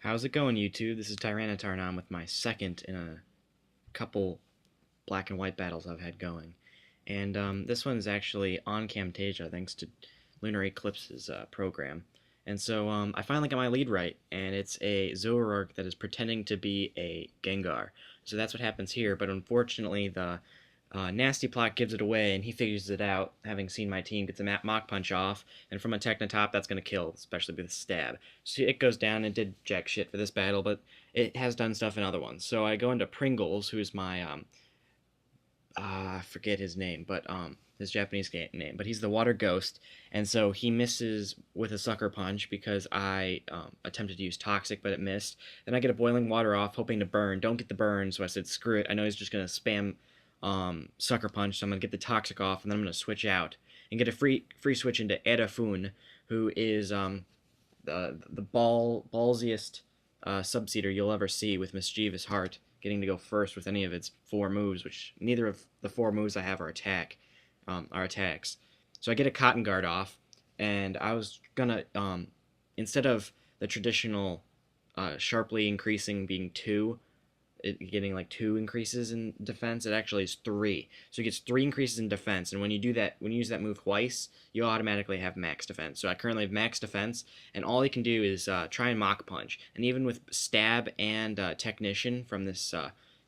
How's it going, YouTube? This is TyranitarNom with my second in a couple black and white battles I've had going. And this one's actually on Camtasia thanks to Lunar Eclipse's program. And so I finally got my lead right, and it's a Zoroark that is pretending to be a Gengar. So that's what happens here, but unfortunately the Nasty Plot gives it away, and he figures it out, having seen my team, gets a Mach Punch off, and from a Technotop, that's going to kill, especially with a stab. So it goes down and did jack shit for this battle, but it has done stuff in other ones. So I go into Pringles, who's my, I forget his name, but, his Japanese name, but he's the Water Ghost, and so he misses with a Sucker Punch because I attempted to use Toxic, but it missed. Then I get a Boiling Water off, hoping to burn. Don't get the burn, so I said, screw it. I know he's just going to spam Sucker Punch, so I'm going to get the Toxic off, and then I'm going to switch out and get a free switch into Edafune, who is the ballsiest Subseeder you'll ever see, with Mischievous Heart, getting to go first with any of its four moves, which neither of the four moves I have are attacks. So I get a Cotton Guard off, and I was gonna, instead of the traditional sharply increasing being 2, getting like 2 increases in defense, it actually is 3. So it gets 3 increases in defense, and when you do that, when you use that move twice, you automatically have max defense. So I currently have max defense, and all he can do is try and Mach Punch. And even with Stab and Technician from this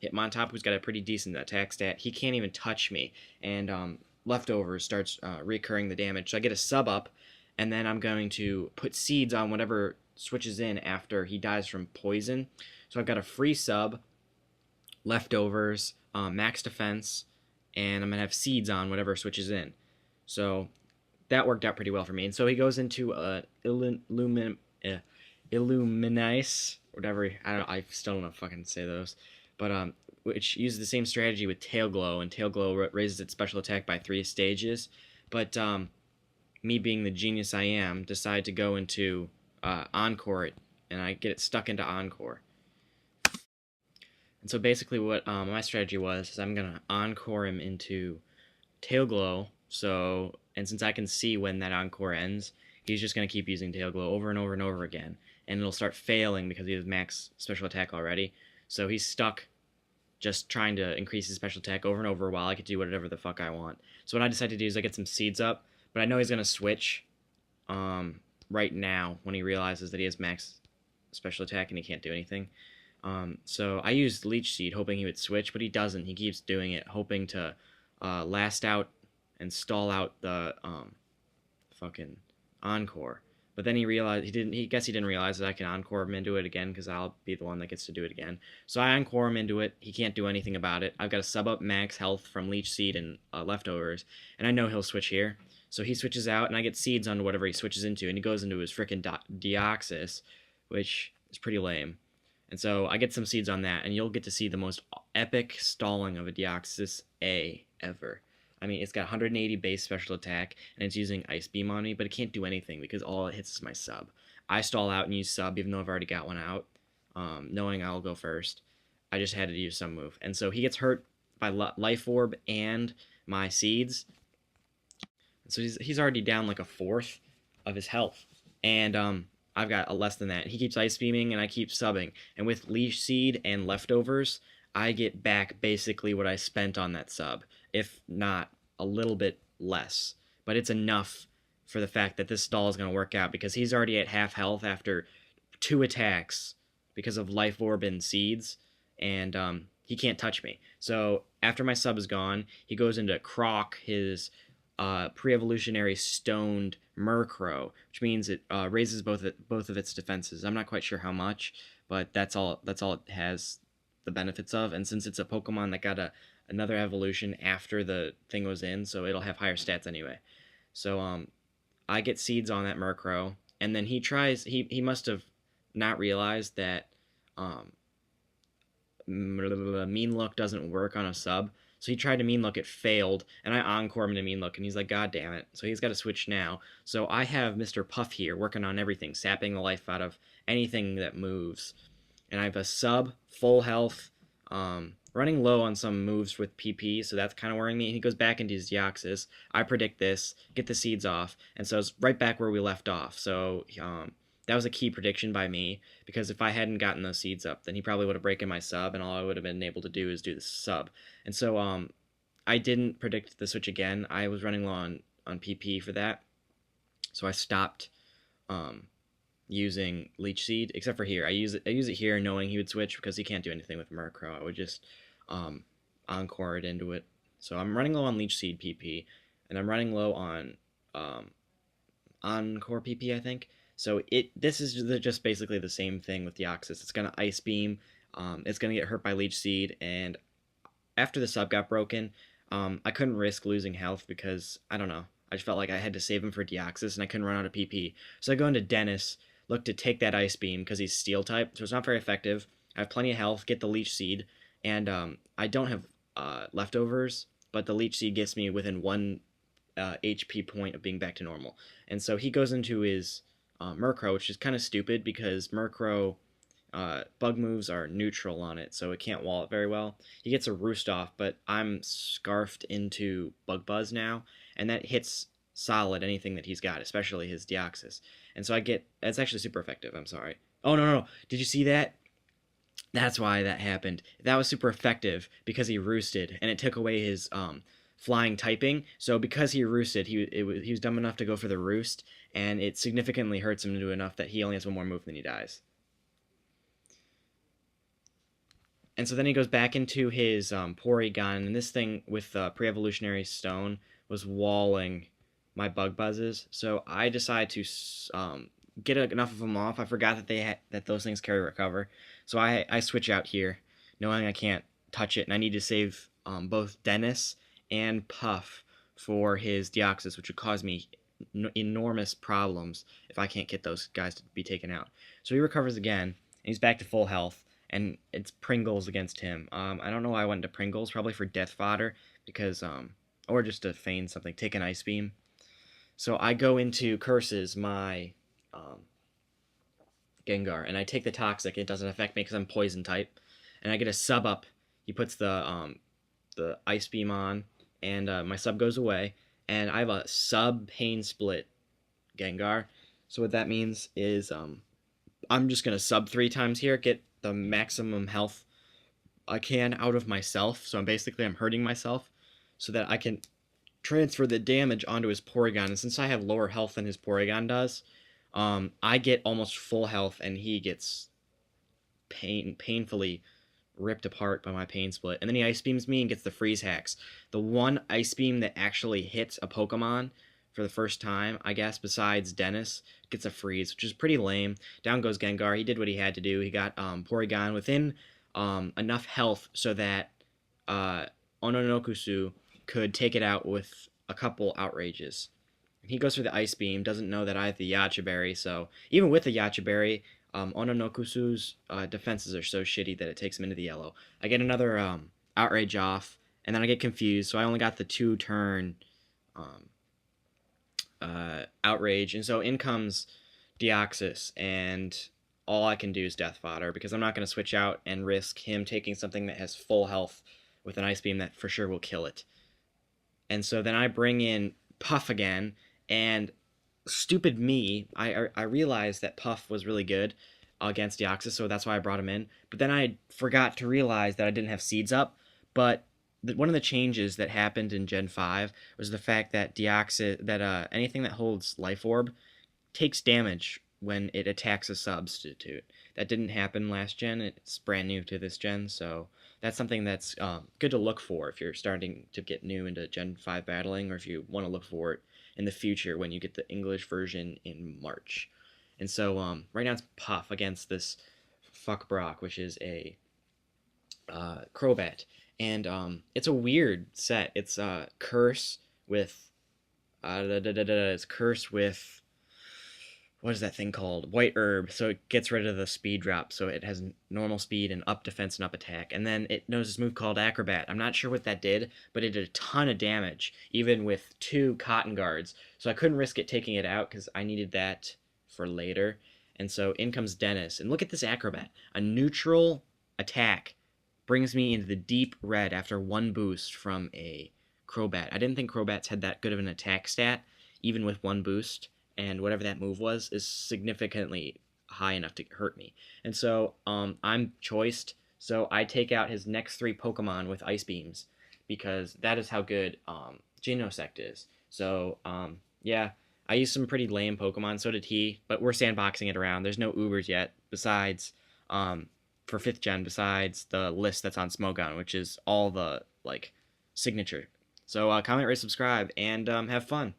Hitmontop, who's got a pretty decent attack stat, he can't even touch me. And Leftovers starts recurring the damage. So I get a sub up, and then I'm going to put Seeds on whatever switches in after he dies from poison. So I've got a free sub, Leftovers, max defense, and I'm going to have Seeds on whatever switches in. So that worked out pretty well for me. And so he goes into Illuminize, whatever, I don't know, I still don't know if I can say those, but which uses the same strategy with Tail Glow, and Tail Glow raises its special attack by 3 stages. But me being the genius I am, decide to go into Encore it, and I get it stuck into Encore. And so basically what my strategy was is I'm going to Encore him into Tail Glow, and since I can see when that Encore ends, he's just going to keep using Tail Glow over and over and over again, and it'll start failing because he has max special attack already. So he's stuck just trying to increase his special attack over and over while I could do whatever the fuck I want. So what I decided to do is I get some Seeds up, but I know he's going to switch right now when he realizes that he has max special attack and he can't do anything. So I used Leech Seed hoping he would switch, but he doesn't. He keeps doing it, hoping to last out and stall out the fucking Encore. But then he realized he didn't realize that I can Encore him into it again, because I'll be the one that gets to do it again. So I Encore him into it. He can't do anything about it. I've got a sub up max health from Leech Seed and Leftovers, and I know he'll switch here. So he switches out, and I get Seeds on whatever he switches into, and he goes into his frickin' Deoxys, which is pretty lame. And so I get some Seeds on that, and you'll get to see the most epic stalling of a Deoxys A ever. I mean, it's got 180 base special attack, and it's using Ice Beam on me, but it can't do anything because all it hits is my sub. I stall out and use sub, even though I've already got one out, knowing I'll go first. I just had to use some move. And so he gets hurt by Life Orb and my Seeds. So he's already down like a fourth of his health. And I've got a less than that. He keeps Ice Beaming, and I keep subbing. And with Leech Seed and Leftovers, I get back basically what I spent on that sub, if not a little bit less. But it's enough for the fact that this stall is going to work out, because he's already at half health after 2 attacks because of Life Orb and Seeds, and he can't touch me. So after my sub is gone, he goes into Croc, his pre-evolutionary stoned Murkrow, which means it raises both of its defenses. I'm not quite sure how much, but that's all it has the benefits of. And since it's a Pokemon that got another evolution after the thing was in, so it'll have higher stats anyway. So I get Seeds on that Murkrow, and then he must have not realized that Mean Look doesn't work on a sub. So he tried to Mean Look, it failed, and I Encore him to Mean Look, and he's like, God damn it. So he's got to switch now. So I have Mr. Puff here working on everything, sapping the life out of anything that moves. And I have a sub, full health, running low on some moves with PP, so that's kind of worrying me. And he goes back into his Deoxys. I predict this, get the Seeds off, and so it's right back where we left off. So that was a key prediction by me, because if I hadn't gotten those seeds up, then he probably would have broken my sub, and all I would have been able to do is do the sub. And so I didn't predict the switch again. I was running low on PP for that, so I stopped using Leech Seed, except for here. I use it here knowing he would switch because he can't do anything with Murkrow. I would just Encore it into it. So I'm running low on Leech Seed PP, and I'm running low on Encore PP, I think. So this is just basically the same thing with Deoxys. It's gonna Ice Beam. It's gonna get hurt by Leech Seed, and after the sub got broken, I couldn't risk losing health because I don't know. I just felt like I had to save him for Deoxys, and I couldn't run out of PP. So I go into Dennis, look to take that Ice Beam because he's Steel type, so it's not very effective. I have plenty of health, get the Leech Seed, and I don't have leftovers, but the Leech Seed gets me within 1 HP point of being back to normal. And so he goes into his Murkrow, which is kind of stupid because Murkrow bug moves are neutral on it, so it can't wall it very well. He gets a Roost off, but I'm scarfed into Bug Buzz now, and that hits solid anything that he's got, especially his Deoxys. And so that's actually super effective, I'm sorry. Oh, no. Did you see that? That's why that happened. That was super effective because he roosted, and it took away his flying typing. So because he roosted, he was dumb enough to go for the roost, and it significantly hurts him to enough that he only has one more move, then he dies. And so then he goes back into his Porygon, and this thing with Pre-Evolutionary Stone was walling my Bug Buzzes. So I decide to get enough of them off. I forgot that those things carry Recover. So I switch out here, knowing I can't touch it, and I need to save both Dennis and Puff for his Deoxys, which would cause me enormous problems if I can't get those guys to be taken out. So he recovers again, and he's back to full health, and it's Pringles against him. I don't know why I went to Pringles, probably for Death Fodder, because, or just to feign something, take an Ice Beam. So I go into Curses my Gengar, and I take the Toxic. It doesn't affect me because I'm Poison type, and I get a sub up. He puts the Ice Beam on, and my sub goes away, and I have a sub Pain Split Gengar. So what that means is I'm just gonna sub 3 times here, get the maximum health I can out of myself. So I'm hurting myself so that I can transfer the damage onto his Porygon. And since I have lower health than his Porygon does, I get almost full health, and he gets painfully ripped apart by my Pain Split. And then he Ice Beams me and gets the Freeze Hacks. The one Ice Beam that actually hits a Pokemon for the first time, I guess, besides Dennis, gets a freeze, which is pretty lame. Down goes Gengar. He did what he had to do. He got Porygon within enough health so that Ononokusu could take it out with a couple outrages. He goes for the Ice Beam, doesn't know that I have the Yacha Berry, so even with the Yacha Berry, Ononokusu's defenses are so shitty that it takes him into the yellow. I get another outrage off, and then I get confused, so I only got the 2-turn outrage, and so in comes Deoxys, and all I can do is Death Fodder, because I'm not going to switch out and risk him taking something that has full health with an Ice Beam that for sure will kill it. And so then I bring in Puff again, and stupid me, I realized that Puff was really good against Deoxys, so that's why I brought him in. But then I forgot to realize that I didn't have seeds up, but one of the changes that happened in Gen 5 was the fact that anything that holds Life Orb takes damage when it attacks a substitute. That didn't happen last gen. It's brand new to this gen, so that's something that's good to look for if you're starting to get new into Gen 5 battling, or if you want to look for it in the future when you get the English version in March. And so right now it's Puff against this Fuck Brock, which is a Crobat. And it's a weird set. It's Curse with it's Curse with, what is that thing called? White Herb. So it gets rid of the speed drop. So it has normal speed and up defense and up attack. And then it knows this move called Acrobat. I'm not sure what that did, but it did a ton of damage, even with 2 Cotton Guards. So I couldn't risk it taking it out because I needed that for later. And so in comes Dennis. And look at this Acrobat. A neutral attack brings me into the deep red after 1 boost from a Crobat. I didn't think Crobats had that good of an attack stat, even with 1 boost. and whatever that move was is significantly high enough to hurt me. And so I'm choiced, so I take out his next three Pokemon with Ice Beams because that is how good Genosect is. So yeah, I used some pretty lame Pokemon, so did he, but we're sandboxing it around. There's no Ubers yet, besides for 5th gen, besides the list that's on Smogon, which is all the like signature. So comment, rate, subscribe, and have fun.